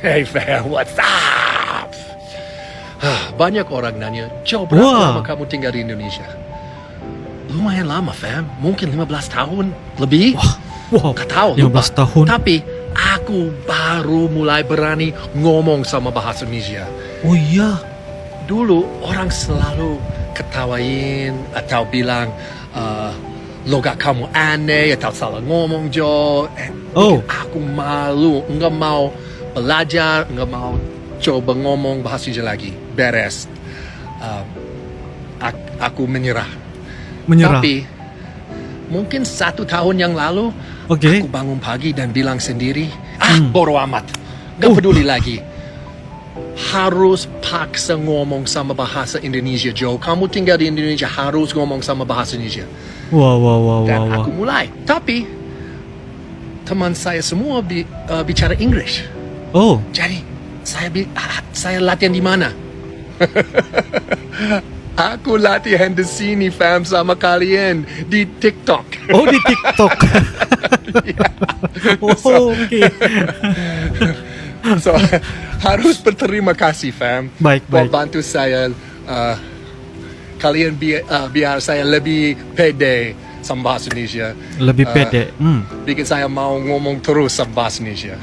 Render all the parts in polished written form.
Hey fam, what's up? Banyak orang nanya, Joe, berapa lama kamu tinggal di Indonesia? Lumayan lama fam, mungkin 15 tahun lebih. Gak tahu, 15 tahun. Tapi aku baru mulai berani ngomong sama bahasa Indonesia. Oh iya. Dulu orang selalu ketawain atau bilang logat kamu aneh atau salah ngomong Jo. Aku malu, nggak mau belajar, nggak mau coba ngomong bahasa Indonesia lagi. Beres. Aku menyerah. Tapi mungkin 1 tahun yang lalu aku bangun pagi dan bilang sendiri, bodo amat, gak peduli lagi. Harus paksa ngomong sama bahasa Indonesia, Joe. Kamu tinggal di Indonesia, harus ngomong sama bahasa Indonesia. Dan aku mulai. Tapi teman saya semua bicara English. Jadi saya latihan di mana? Aku latihan di sini fam sama kalian di TikTok. Di TikTok. So harus berterima kasih fam. Baik. Bantu saya. Kalian biar saya lebih pede sama bahasa Indonesia. Lebih pede. Bikin saya mau ngomong terus sama bahasa Indonesia.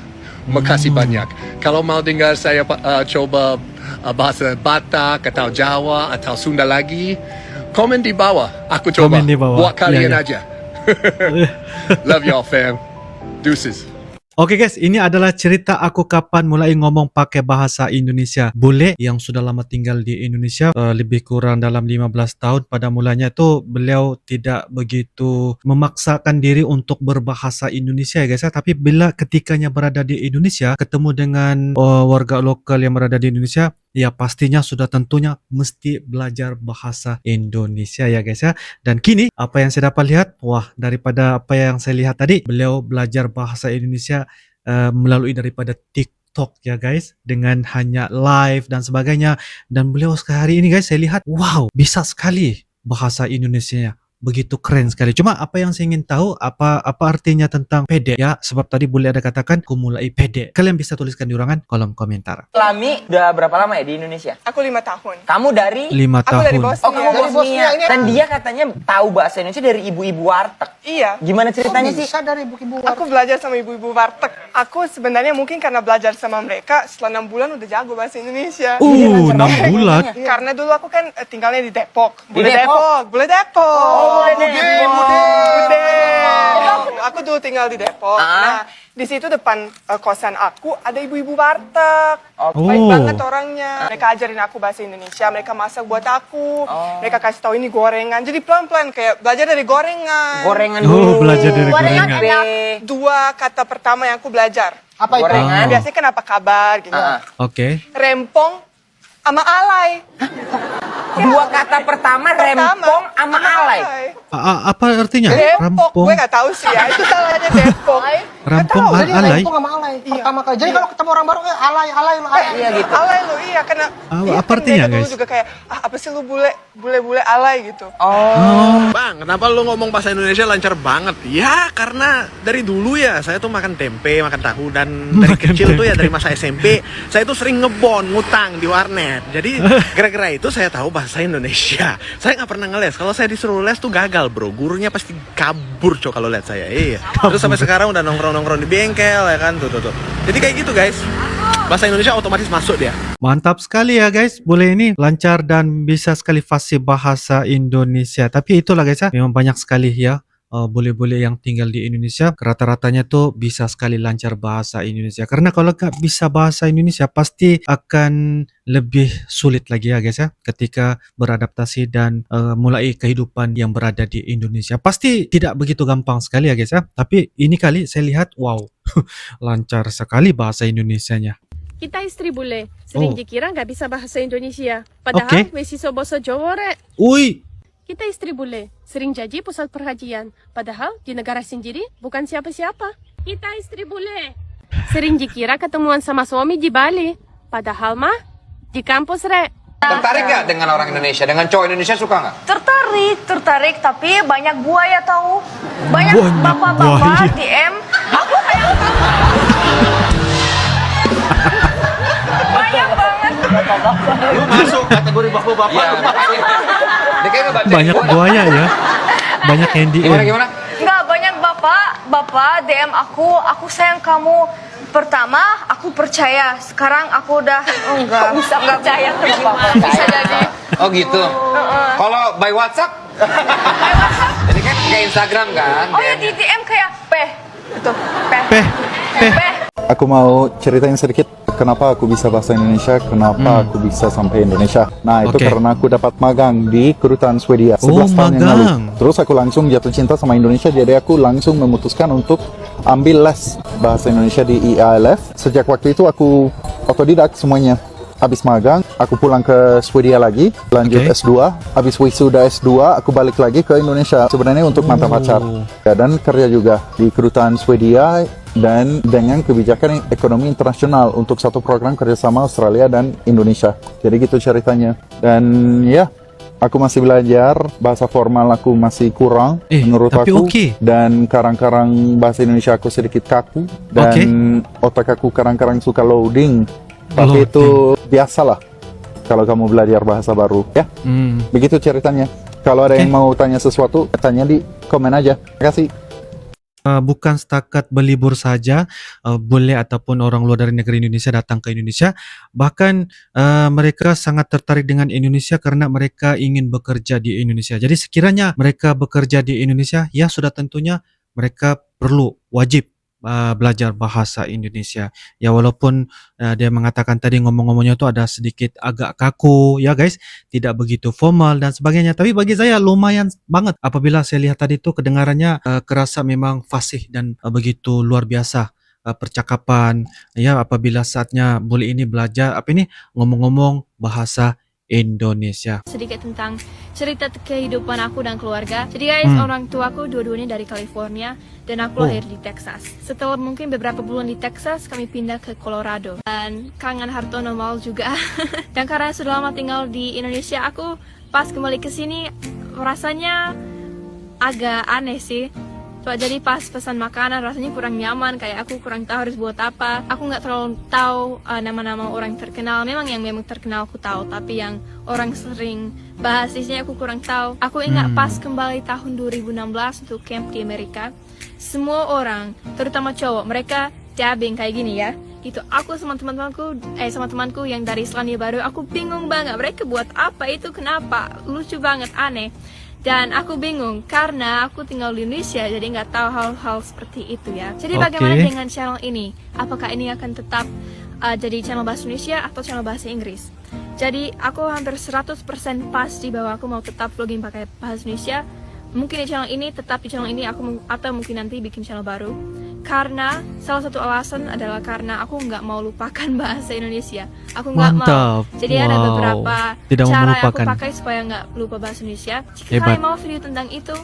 Makasih banyak. Kalau mau dengar saya coba bahasa Batak atau Jawa atau Sunda lagi, komen di bawah. Aku coba buat kalian aja. Love y'all fam. Deuces. Oke guys, ini adalah cerita aku kapan mulai ngomong pakai bahasa Indonesia. Bule yang sudah lama tinggal di Indonesia, lebih kurang dalam 15 tahun. Pada mulanya itu beliau tidak begitu memaksakan diri untuk berbahasa Indonesia ya guys ya. Tapi bila ketikanya berada di Indonesia, ketemu dengan warga lokal yang berada di Indonesia, ya pastinya sudah tentunya mesti belajar bahasa Indonesia ya guys ya. Dan kini apa yang saya dapat lihat, daripada apa yang saya lihat tadi, beliau belajar bahasa Indonesia melalui daripada TikTok ya guys, dengan hanya live dan sebagainya. Dan beliau hari ini guys saya lihat, bisa sekali bahasa Indonesianya. Begitu keren sekali. Cuma apa yang saya ingin tahu, apa artinya tentang pede ya, sebab tadi boleh ada katakan aku mulai pede. Kalian bisa tuliskan di ruangan kolom komentar. Lami udah berapa lama ya di Indonesia? Aku 5 tahun. Kamu dari? 5 tahun. Aku dari Bosnia. Kamu dari Bosnia. Dan dia katanya tahu bahasa Indonesia dari ibu-ibu warteg. Iya. Gimana ceritanya sih? Dari ibu-ibu warteg. Aku belajar sama ibu-ibu warteg. Aku sebenarnya mungkin karena belajar sama mereka, setelah 6 bulan udah jago bahasa Indonesia. 6 bulan. Karena dulu aku kan tinggalnya di Depok. Bule Depok. Aku dulu tinggal di Depok. Nah, di situ depan kosan aku ada ibu-ibu warteg. Baik banget orangnya. Mereka ajarin aku bahasa Indonesia, mereka masak buat aku. Mereka kasih tahu ini gorengan. Jadi pelan-pelan kayak belajar dari gorengan. Gorengan dulu. Belajar dari gorengan. 2 kata pertama yang aku belajar. Apa itu? Gorengan. Biasanya kan apa kabar gitu. Oke. Rempong sama alay. 2 kata pertama rempong sama alay. Apa artinya? Depok, Rampong. gue gak tahu sih ya. Itu salahnya Depok. Rampong Jadi alay. rempong sama alay. Pertama kali. Jadi kalau ketemu orang baru alay. Iya gitu. Alay lu, iya karena Apa artinya, dulu guys? juga kayak apa sih lu bule alay gitu. Bang, kenapa lu ngomong bahasa Indonesia lancar banget? Ya, karena dari dulu ya saya tuh makan tempe, makan tahu, dan dari kecil tuh ya dari masa SMP saya tuh sering ngebon, ngutang di warnet. Jadi gara-gara itu saya tahu bahasa Indonesia. Saya nggak pernah ngeles. Kalau saya disuruh les tuh gagal, bro. Gurunya pasti kabur kalau lihat saya. Iya. Terus sampai sekarang udah nongkrong di bengkel ya kan, tuh. Jadi kayak gitu guys. Bahasa Indonesia otomatis masuk dia. Mantap sekali ya guys. Boleh ini lancar dan bisa sekali fasih bahasa Indonesia. Tapi itulah guys ya, memang banyak sekali ya bule-bule yang tinggal di Indonesia, rata-ratanya tuh bisa sekali lancar bahasa Indonesia. Karena kalau nggak bisa bahasa Indonesia pasti akan lebih sulit lagi ya guys ya, ketika beradaptasi dan mulai kehidupan yang berada di Indonesia. Pasti tidak begitu gampang sekali ya guys ya. Tapi ini kali saya lihat lancar sekali bahasa Indonesianya. Kita istri bule, sering dikira nggak bisa bahasa Indonesia. Padahal wis iso basa Jawa rek. Kita istri bule, sering jadi pusat perhajian. Padahal di negara sendiri bukan siapa-siapa. Kita istri bule, sering dikira ketemuan sama suami di Bali. Padahal mah di kampus rek. Tertarik nggak dengan orang Indonesia? Dengan cowok Indonesia suka nggak? Tertarik, tapi banyak buaya tahu. Banyak bapak-bapak DM. Aku kayak Banyak banget. Lu masuk kategori bapak-bapak. Iya. Dia kayak ngebacain Banyak gua. buaya ya. Banyak yang DM. Gimana? Enggak, banyak bapak DM aku sayang kamu. Pertama, aku percaya. Sekarang aku udah enggak percaya terima. Bisa jadi. Oh gitu. Kalau by WhatsApp? Jadi kan kayak Instagram kan? Oh ya, di DM kayak itu Peh. Aku mau ceritain sedikit kenapa aku bisa bahasa Indonesia, kenapa aku bisa sampai Indonesia. Nah, itu Oke. karena aku dapat magang di kedutaan Swedia Oh, 11 tahun yang lalu. magang. Terus aku langsung jatuh cinta sama Indonesia, jadi aku langsung memutuskan untuk ambil les bahasa Indonesia di IALF. Sejak waktu itu aku otodidak semuanya. Habis magang, aku pulang ke Swedia lagi, lanjut Oke. S2. Habis wisuda S2, aku balik lagi ke Indonesia. Sebenarnya untuk mantap pacar. Ya, dan kerja juga di kedutaan Swedia dan dengan kebijakan ekonomi internasional untuk satu program kerjasama Australia dan Indonesia. Jadi gitu ceritanya. Dan ya, aku masih belajar, bahasa formal aku masih kurang menurut tapi aku. oke. Dan karang-karang bahasa Indonesia aku sedikit kaku. Dan otak aku karang-karang suka loading. Tapi itu biasalah kalau kamu belajar bahasa baru, ya. Begitu ceritanya. Kalau ada yang mau tanya sesuatu, tanya di komen aja. Terima kasih. Bukan setakat berlibur saja, boleh ataupun orang luar dari negeri Indonesia datang ke Indonesia. Bahkan mereka sangat tertarik dengan Indonesia karena mereka ingin bekerja di Indonesia. Jadi sekiranya mereka bekerja di Indonesia, ya sudah tentunya mereka perlu wajib belajar bahasa Indonesia. Ya walaupun dia mengatakan tadi ngomong-ngomongnya itu ada sedikit agak kaku ya guys, tidak begitu formal dan sebagainya. Tapi bagi saya lumayan banget apabila saya lihat tadi itu kedengarannya kerasa memang fasih dan begitu luar biasa percakapan. Ya apabila saatnya boleh ini belajar ngomong-ngomong bahasa Indonesia. Sedikit tentang cerita kehidupan aku dan keluarga. Jadi guys, orang tuaku dua-duanya dari California dan aku lahir di Texas. Setelah mungkin beberapa bulan di Texas, kami pindah ke Colorado. Dan kangen Hartono Mall juga. Dan karena sudah lama tinggal di Indonesia, aku pas kembali ke sini rasanya agak aneh sih. Jadi pas pesan makanan rasanya kurang nyaman, kayak aku kurang tahu harus buat apa. Aku nggak terlalu tahu nama-nama orang terkenal. Memang terkenal aku tahu, tapi yang orang sering bahas isinya aku kurang tahu. Aku ingat pas kembali tahun 2016 untuk camp di Amerika, semua orang, terutama cowok, mereka jabbing kayak gini ya. Itu aku sama temanku yang dari Selandia Baru, aku bingung banget mereka buat apa itu, kenapa, lucu banget, aneh. Dan aku bingung karena aku tinggal di Indonesia, jadi nggak tahu hal-hal seperti itu ya. Jadi bagaimana dengan channel ini? Apakah ini akan tetap jadi channel bahasa Indonesia atau channel bahasa Inggris? Jadi aku hampir 100% pasti bahwa aku mau tetap vlogging pakai bahasa Indonesia. Mungkin di channel ini, tetap di channel ini atau mungkin nanti bikin channel baru. Karena salah satu alasan adalah karena aku nggak mau lupakan bahasa Indonesia. Aku nggak mau. Jadi ada beberapa cara yang aku pakai supaya nggak lupa bahasa Indonesia. Jika kalian mau video tentang itu,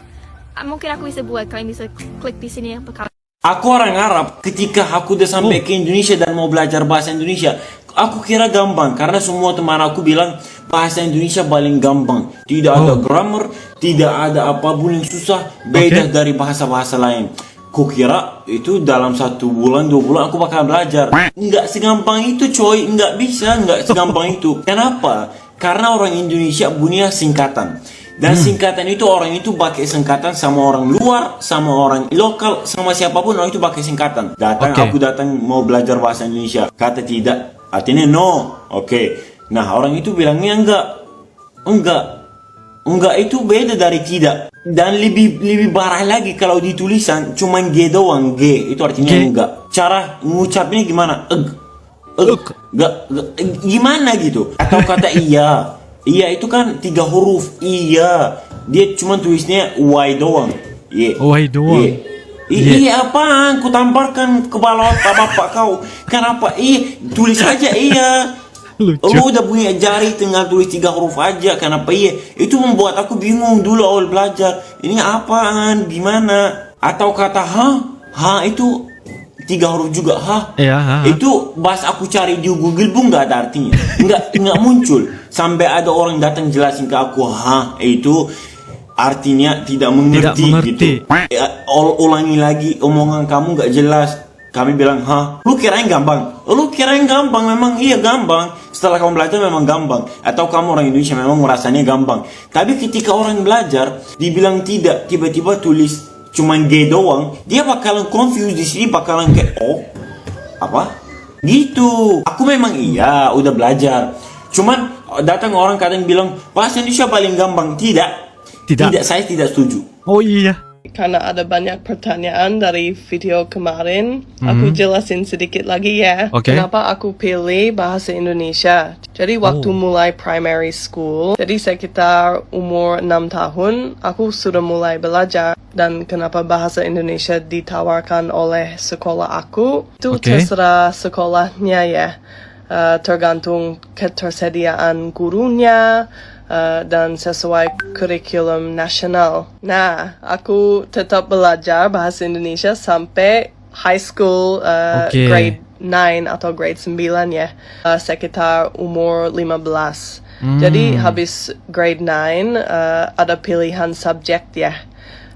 mungkin aku bisa buat. Kalian bisa klik di sini yang bakal. Aku orang Arab. Ketika aku udah sampai ke Indonesia dan mau belajar bahasa Indonesia, aku kira gampang karena semua teman aku bilang bahasa Indonesia paling gampang. Tidak ada grammar, tidak ada apapun yang susah, beda dari bahasa-bahasa lain. Kukira itu dalam 1 bulan 2 bulan aku bakal belajar. Nggak segampang itu coy, nggak bisa, nggak segampang itu. Kenapa? Karena orang Indonesia punya singkatan. Dan singkatan itu orang itu pakai singkatan sama orang luar, sama orang lokal, sama siapapun orang itu pakai singkatan. Aku datang mau belajar bahasa Indonesia, kata tidak, artinya no. Nah orang itu bilangnya enggak itu beda dari tidak. Dan lebih parah lagi kalau di tulisan cuman G doang, G itu artinya enggak. Cara ngucapnya gimana? Gimana gitu? Atau kata iya. Iya itu kan 3 huruf. Iya. Dia cuma tulisnya Y doang. Y doang. Iya apaan? Ku tamparkan ke balot bapak kau. Kenapa? Tulis aja iya. Lu udah punya jari tinggal tulis 3 huruf aja. Kenapa iya? Itu membuat aku bingung dulu awal belajar. Ini apaan? Gimana? Atau kata ha itu 3 huruf juga Itu pas aku cari di Google pun nggak ada artinya, nggak muncul. Sampai ada orang datang jelasin ke aku itu artinya tidak mengerti. Gitu. Ulangi lagi omongan kamu nggak jelas. kami bilang, hah, lu kirain gampang? Lu kirain gampang, memang iya gampang. Setelah kamu belajar memang gampang. Atau kamu orang Indonesia memang merasanya gampang. Tapi ketika orang belajar, dibilang tidak, tiba-tiba tulis cuman G doang, dia bakalan confused di sini, bakalan kayak, oh, apa? Gitu. Aku memang iya, udah belajar. Cuman datang orang kadang bilang, bahasa Indonesia paling gampang. Tidak, saya tidak setuju. Oh iya. Karena ada banyak pertanyaan dari video kemarin, aku jelasin sedikit lagi ya. Kenapa aku pilih bahasa Indonesia. Jadi waktu mulai primary school, jadi sekitar umur 6 tahun, aku sudah mulai belajar. Dan kenapa bahasa Indonesia ditawarkan oleh sekolah aku, itu terserah sekolahnya ya. Tergantung ketersediaan gurunya, dan sesuai kurikulum nasional. Nah, aku tetap belajar bahasa Indonesia sampai high school, grade 9 atau grade 9 ya, sekitar umur 15. Jadi habis grade 9 ada pilihan subjek ya.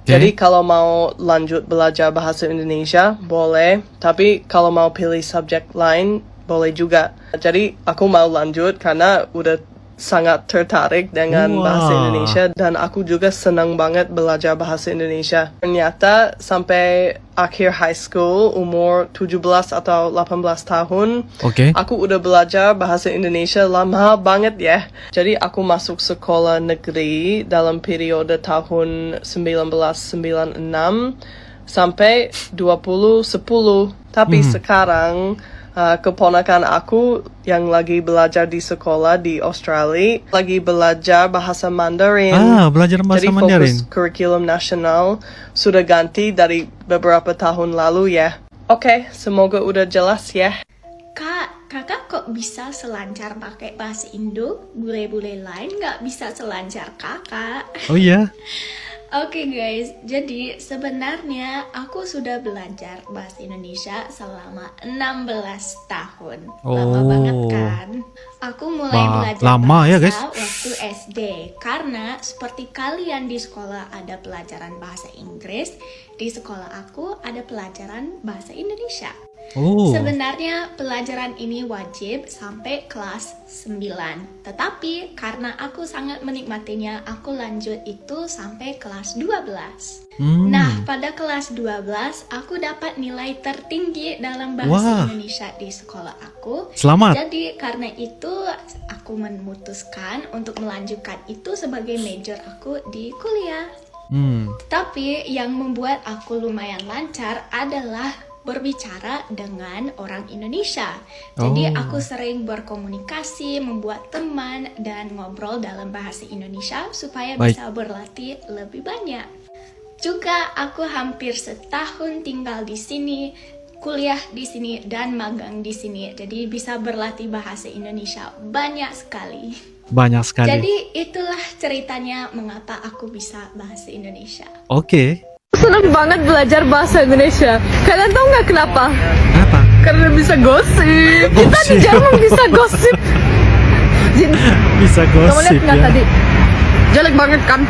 Jadi kalau mau lanjut belajar bahasa Indonesia boleh, tapi kalau mau pilih subjek lain boleh juga. Jadi aku mau lanjut karena udah sangat tertarik dengan bahasa Indonesia dan aku juga senang banget belajar bahasa Indonesia. Ternyata sampai akhir high school umur 17 atau 18 tahun, aku udah belajar bahasa Indonesia lama banget ya. Jadi aku masuk sekolah negeri dalam periode tahun 1996 sampai 2010. Tapi sekarang keponakan aku yang lagi belajar di sekolah di Australia lagi belajar bahasa Mandarin. Belajar bahasa Jadi Mandarin. fokus kurikulum nasional sudah ganti dari beberapa tahun lalu ya. Oke, semoga udah jelas ya. Kakak kok bisa selancar pakai bahasa Indo? Bule-bule lain nggak bisa selancar kakak. Oh iya? Oke guys, jadi sebenarnya aku sudah belajar bahasa Indonesia selama 16 tahun. Lama banget kan? Aku mulai belajar lama bahasa ya, guys? waktu SD. Karena seperti kalian di sekolah ada pelajaran bahasa Inggris, di sekolah aku ada pelajaran bahasa Indonesia. Sebenarnya pelajaran ini wajib sampai kelas 9. Tetapi karena aku sangat menikmatinya, aku lanjut itu sampai kelas 12. Nah, pada kelas 12 aku dapat nilai tertinggi dalam bahasa Indonesia di sekolah aku. Selamat. Jadi karena itu aku memutuskan untuk melanjutkan itu sebagai major aku di kuliah. Tapi yang membuat aku lumayan lancar adalah berbicara dengan orang Indonesia. Jadi aku sering berkomunikasi, membuat teman, dan ngobrol dalam bahasa Indonesia supaya bisa berlatih lebih banyak. Juga aku hampir setahun tinggal di sini, kuliah di sini, dan magang di sini. Jadi bisa berlatih bahasa Indonesia banyak sekali. Banyak sekali. Jadi itulah ceritanya mengapa aku bisa bahasa Indonesia. Senang banget belajar bahasa Indonesia. Kalian tahu nggak kenapa? Kenapa? Karena bisa gosip. Kita di Jerman bisa gosip. Bisa Kamu gosip lihat nggak ya. tadi? Jelek banget kan?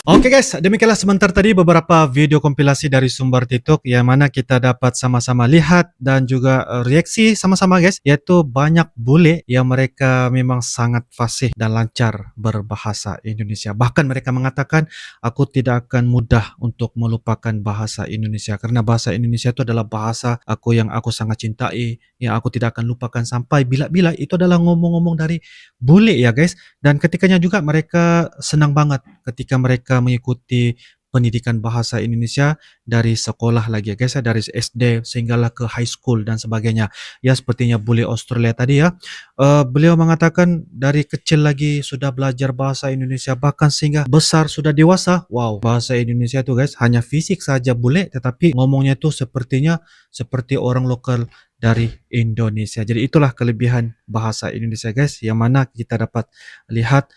Oke guys, demikianlah sebentar tadi beberapa video kompilasi dari sumber TikTok yang mana kita dapat sama-sama lihat dan juga reaksi sama-sama guys, yaitu banyak bule yang mereka memang sangat fasih dan lancar berbahasa Indonesia. Bahkan mereka mengatakan, aku tidak akan mudah untuk melupakan bahasa Indonesia karena bahasa Indonesia itu adalah bahasa yang aku sangat cintai, yang aku tidak akan lupakan sampai bila-bila. Itu adalah ngomong-ngomong dari bule ya guys, dan ketikanya juga mereka senang banget ketika mereka mengikuti pendidikan bahasa Indonesia dari sekolah lagi ya guys ya, dari SD sehinggalah ke high school dan sebagainya ya, sepertinya bule Australia tadi ya. Beliau mengatakan dari kecil lagi sudah belajar bahasa Indonesia, bahkan sehingga besar sudah dewasa. Wow, bahasa Indonesia itu guys hanya fisik saja bule, tetapi ngomongnya itu sepertinya seperti orang lokal dari Indonesia. Jadi itulah kelebihan bahasa Indonesia guys, yang mana kita dapat lihat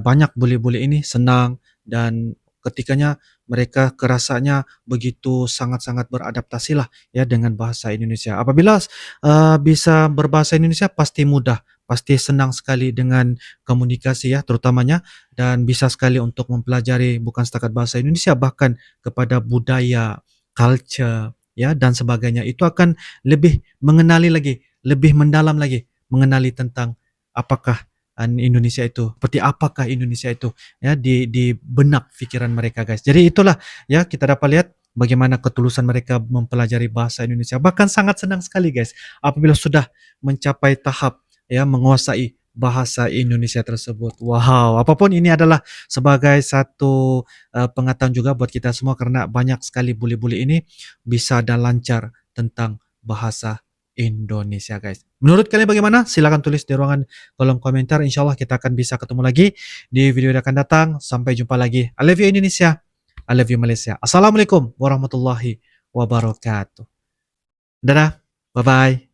banyak bule-bule ini senang dan ketikanya mereka kerasanya begitu sangat-sangat beradaptasi lah ya dengan bahasa Indonesia. Apabila bisa berbahasa Indonesia pasti mudah, pasti senang sekali dengan komunikasi ya terutamanya, dan bisa sekali untuk mempelajari bukan setakat bahasa Indonesia, bahkan kepada budaya, culture ya dan sebagainya. Itu akan lebih mengenali lagi, lebih mendalam lagi mengenali tentang apakah Indonesia itu, seperti apakah Indonesia itu ya di benak pikiran mereka guys. Jadi itulah ya kita dapat lihat bagaimana ketulusan mereka mempelajari bahasa Indonesia. Bahkan sangat senang sekali guys apabila sudah mencapai tahap ya menguasai bahasa Indonesia tersebut. Wow, apapun ini adalah sebagai satu pengetahuan juga buat kita semua karena banyak sekali bule-bule ini bisa dan lancar tentang bahasa Indonesia guys. Menurut kalian bagaimana? Silakan tulis di ruangan kolom komentar. Insya Allah kita akan bisa ketemu lagi di video yang akan datang. Sampai jumpa lagi. I love you Indonesia. I love you Malaysia. Assalamualaikum warahmatullahi wabarakatuh. Dadah. Bye-bye.